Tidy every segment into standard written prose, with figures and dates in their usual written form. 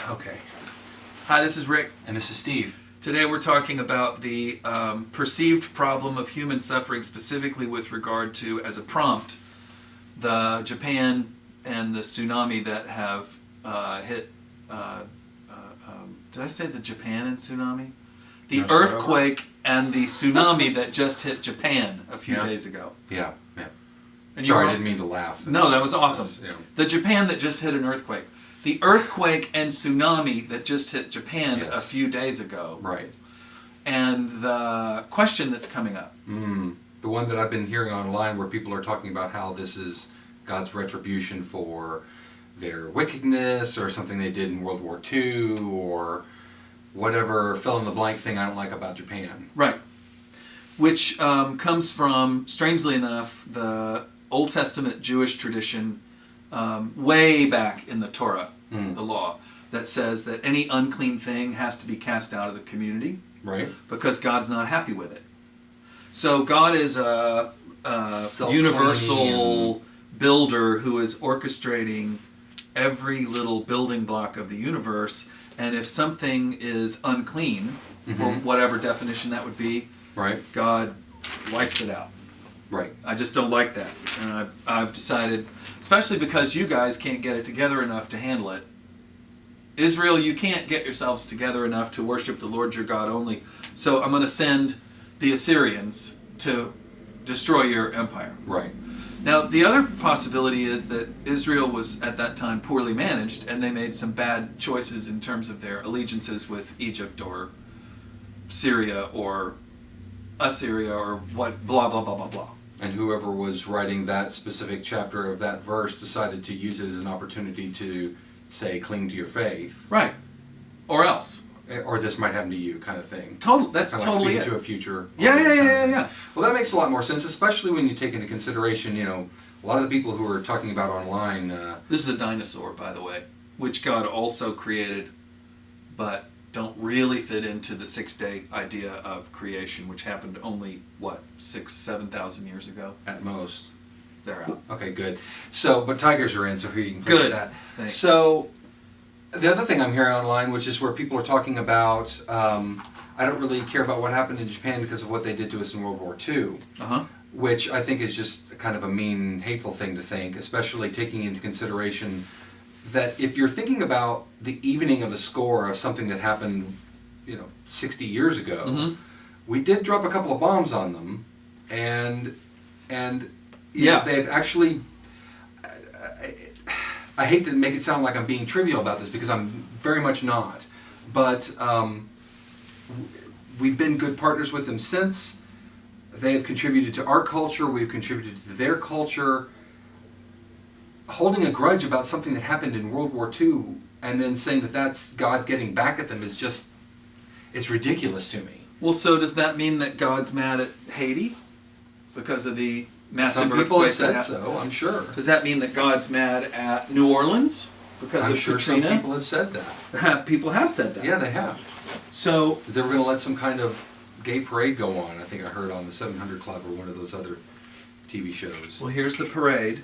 Okay. Hi, this is Rick. And this is Steve. Today we're talking about the perceived problem of human suffering, specifically with regard to, as a prompt, the Japan and the tsunami that have hit. Did I say the Japan and tsunami? The earthquake and the tsunami that just hit Japan a few days ago. Yeah. And Sorry, I didn't mean to laugh. No, that was awesome. Yeah. The Japan that just hit an earthquake. The earthquake and tsunami that just hit Japan a few days ago. Right. And the question that's coming up. The one that I've been hearing online where people are talking about how this is God's retribution for their wickedness or something they did in World War II or whatever fill-in-the-blank thing I don't like about Japan. Right. Which comes from, strangely enough, the Old Testament Jewish tradition way back in the Torah, the law, that says that any unclean thing has to be cast out of the community. Right. Because God's not happy with it. So God is a universal builder who is orchestrating every little building block of the universe, and if something is unclean, for whatever definition that would be, God wipes it out. Right. I just don't like that. And I've decided, especially because you guys can't get it together enough to handle it. Israel, you can't get yourselves together enough to worship the Lord your God only. So I'm going to send the Assyrians to destroy your empire. Right. Now, the other possibility is that Israel was at that time poorly managed, and they made some bad choices in terms of their allegiances with Egypt or Syria or Assyria or what, blah, blah, blah, blah, blah. And whoever was writing that specific chapter of that verse decided to use it as an opportunity to say, cling to your faith. Right. Or else. Or this might happen to you, kind of thing. That's kind of totally like it. to a future. Yeah. Well, that makes a lot more sense, especially when you take into consideration, a lot of the people who are talking about online. This is a dinosaur, by the way, which God also created, but don't really fit into the 6-day idea of creation, which happened only, 7,000 years ago? At most. They're out. Okay, good. So, but tigers are in, so here you can put that. Thanks. So, the other thing I'm hearing online, which is where people are talking about, I don't really care about what happened in Japan because of what they did to us in World War II, which I think is just kind of a mean, hateful thing to think, especially taking into consideration that if you're thinking about the evening of a score of something that happened, 60 years ago, we did drop a couple of bombs on them, and they've actually. I hate to make it sound like I'm being trivial about this because I'm very much not, but we've been good partners with them since. They have contributed to our culture. We've contributed to their culture. Holding a grudge about something that happened in World War II and then saying that that's God getting back at them is just, it's ridiculous to me. Well, so does that mean that God's mad at Haiti because of the massive Some people have earthquake said so, I'm sure. Does that mean that God's mad at New Orleans because I'm of sure Katrina? some people have said that. People have said that. Yeah, they have. So, Because they were going to let some kind of gay parade go on. I think I heard on the 700 Club or one of those other TV shows. well, here's the parade,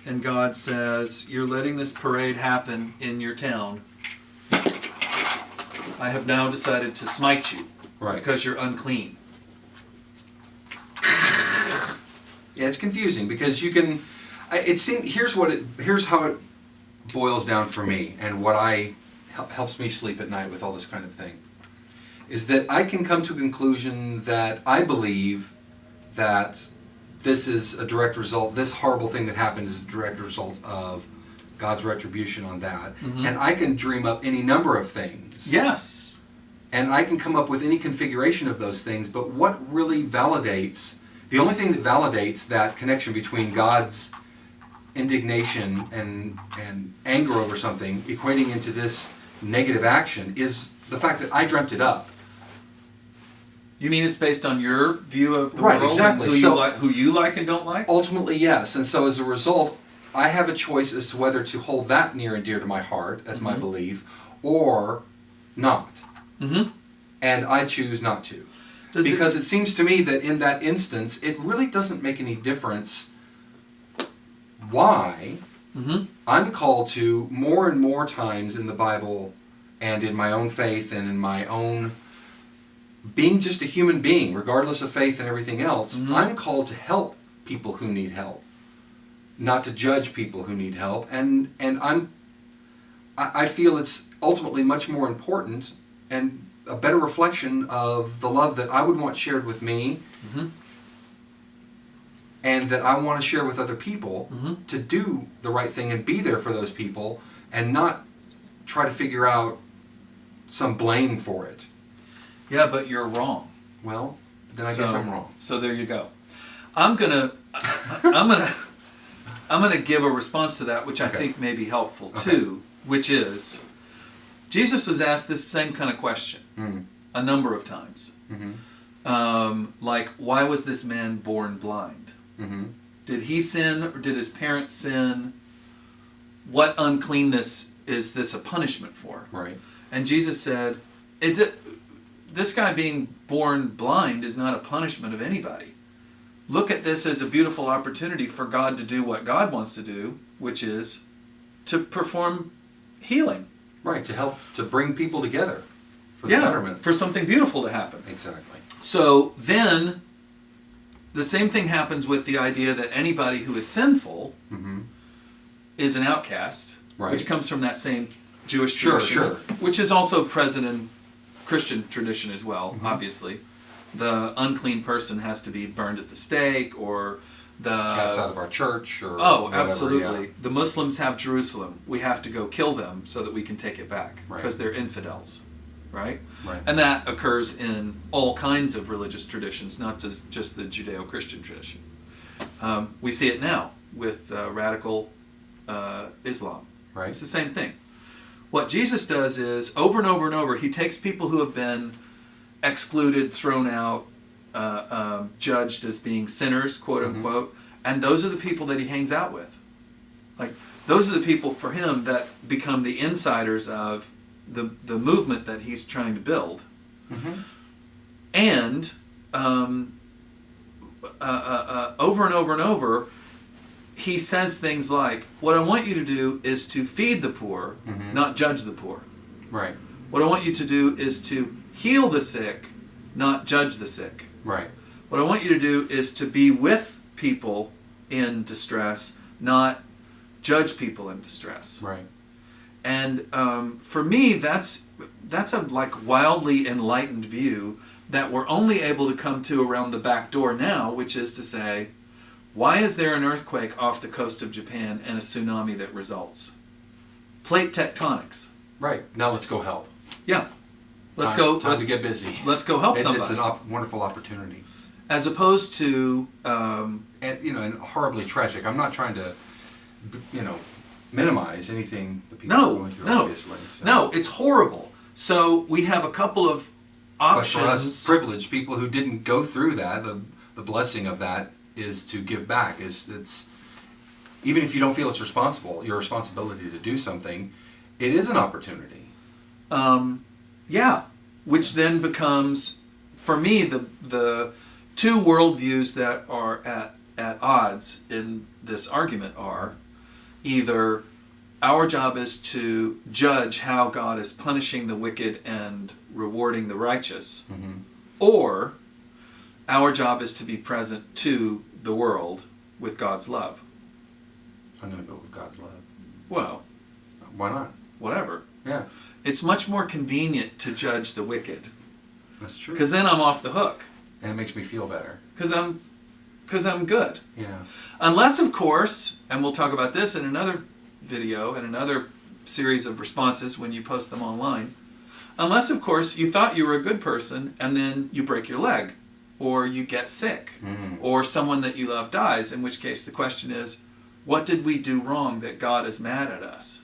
and God says, "You're letting this parade happen in your town. I have now decided to smite you because you're unclean." Yeah, it's confusing because you can. Here's how it boils down for me, and what helps me sleep at night with all this kind of thing, is that I can come to a conclusion that I believe that this is a direct result. This horrible thing that happened is a direct result of God's retribution on that, and I can dream up any number of things. Yes. And I can come up with any configuration of those things. But what really validates? The only thing that validates that connection between God's indignation and anger over something equating into this negative action is the fact that I dreamt it up. You mean it's based on your view of the Right, world? exactly. And who you like and don't like? Ultimately, yes. And so as a result, I have a choice as to whether to hold that near and dear to my heart as my belief or not. And I choose not to. Because it seems to me that in that instance, it really doesn't make any difference why I'm called to more and more times in the Bible and in my own faith and in my own being just a human being, regardless of faith and everything else, I'm called to help people who need help, not to judge people who need help. And I feel it's ultimately much more important and a better reflection of the love that I would want shared with me and that I want to share with other people to do the right thing and be there for those people and not try to figure out some blame for it. Yeah, but you're wrong. Well, then I guess I'm wrong. So there you go. I'm gonna give a response to that, which I think may be helpful too, which is Jesus was asked this same kind of question a number of times. Like, why was this man born blind? Did he sin or did his parents sin? What uncleanness is this a punishment for? Right. And Jesus said, this guy being born blind is not a punishment of anybody. Look at this as a beautiful opportunity for God to do what God wants to do, which is to perform healing. Right, to help, to bring people together for the betterment. For something beautiful to happen. Exactly. So then, the same thing happens with the idea that anybody who is sinful is an outcast, which comes from that same Jewish tradition, which is also present in Christian tradition as well, obviously. The unclean person has to be burned at the stake, or cast out of our church, or whatever, absolutely. Yeah. The Muslims have Jerusalem. We have to go kill them so that we can take it back, because they're infidels, right? And that occurs in all kinds of religious traditions, not just the Judeo-Christian tradition. We see it now with radical Islam. Right. It's the same thing. What Jesus does is, over and over and over, he takes people who have been excluded, thrown out, judged as being sinners, quote unquote, and those are the people that he hangs out with. Like, those are the people for him that become the insiders of the movement that he's trying to build. And over and over and over, he says things like, what I want you to do is to feed the poor, not judge the poor. Right. What I want you to do is to heal the sick, not judge the sick. Right. What I want you to do is to be with people in distress, not judge people in distress. Right. And for me, that's a like wildly enlightened view that we're only able to come to around the back door now, which is to say, why is there an earthquake off the coast of Japan and a tsunami that results? Plate tectonics. Right. Now let's go help. Yeah. Let's to get busy. Let's go help somebody. It's a wonderful opportunity. As opposed to... and horribly tragic. I'm not trying to, minimize anything that people are going through, obviously. So. No, it's horrible. So we have a couple of options. But for us privileged people who didn't go through that, the blessing of that is to give back. It's even if you don't feel it's your responsibility to do something, it is an opportunity. Which then becomes, for me, the two worldviews that are at odds in this argument are either our job is to judge how God is punishing the wicked and rewarding the righteous, or our job is to be present to the world with God's love. I'm going to go with God's love. Well, why not? Whatever. Yeah. It's much more convenient to judge the wicked. That's true. Because then I'm off the hook. And it makes me feel better. Because I'm good. Yeah. Unless, of course, and we'll talk about this in another video and another series of responses when you post them online, unless, of course, you thought you were a good person and then you break your leg, or you get sick, or someone that you love dies, in which case the question is, what did we do wrong that God is mad at us?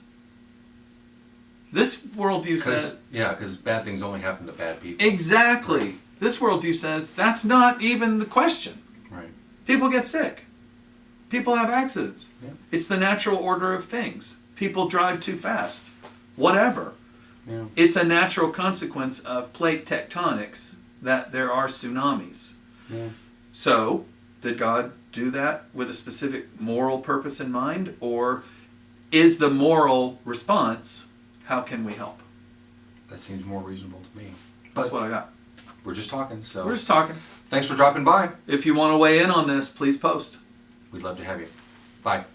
This worldview says... Yeah, because bad things only happen to bad people. Exactly. Right. This worldview says that's not even the question. Right. People get sick. People have accidents. Yeah. It's the natural order of things. People drive too fast. Whatever. Yeah. It's a natural consequence of plate tectonics that there are tsunamis. Yeah. So, did God do that with a specific moral purpose in mind? Or is the moral response. How can we help? That seems more reasonable to me. That's But what I got. we're just talking, so. We're just talking. Thanks for dropping by. If you want to weigh in on this, please post. We'd love to have you. Bye.